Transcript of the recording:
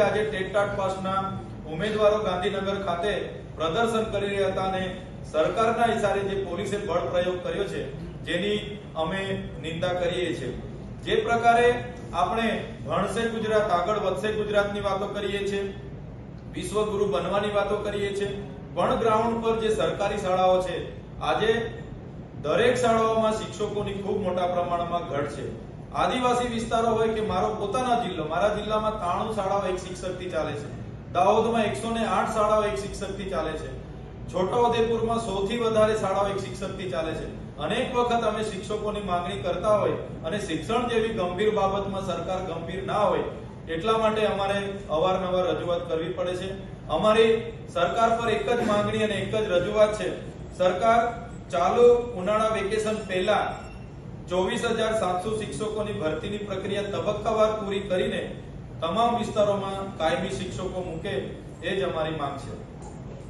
આજે ટેટ પાસના ઉમેદવારો ગાંધીનગર ખાતે પ્રદર્શન કરી રહ્યા હતા અને સરકારના ઇશારે જે પોલીસે બળ પ્રયોગ કર્યો છે જેની અમે નિંદા કરીએ છીએ। જે પ્રકારે આપણે ભણશે ગુજરાત, આગળ વધશે ગુજરાતની વાતો કરીએ છીએ, વિશ્વગુરુ બનવાની વાતો કરીએ છીએ, પણ ગ્રાઉન્ડ પર જે સરકારી શાળાઓ છે આજે દરેક શાળાઓમાં શિક્ષકોની ખૂબ મોટા પ્રમાણમાં ઘટ છે। આદિવાસી વિસ્તારો હોય કે મારો પોતાનો જિલ્લો, મારા જિલ્લામાં 93 શાળાઓ એક શિક્ષકથી ચાલે છે, દાહોદમાં 108 શાળાઓ એક શિક્ષકથી ચાલે છે, છોટાઉદેપુરમાં 100 થી વધારે શાળાઓ એક શિક્ષકથી ચાલે છે। અનેક વખત અમે શિક્ષકોની માંગણી કરતા હોય અને શિક્ષણ જેવી ગંભીર બાબતમાં સરકાર ગંભીર ના હોય એટલા માટે અમારે અવારનવાર રજૂઆત કરવી પડે છે। અમારી સરકાર પર એક જ માંગણી અને એક જ રજૂઆત છે, સરકાર ચાલુ ઉનાળા વેકેશન પહેલા 24,700 શિક્ષકોની ભરતીની પ્રક્રિયા તબક્કાવાર પૂરી કરીને તમામ વિસ્તારોમાં કાયમી શિક્ષકો મૂકે એ જ અમારી માંગ છે।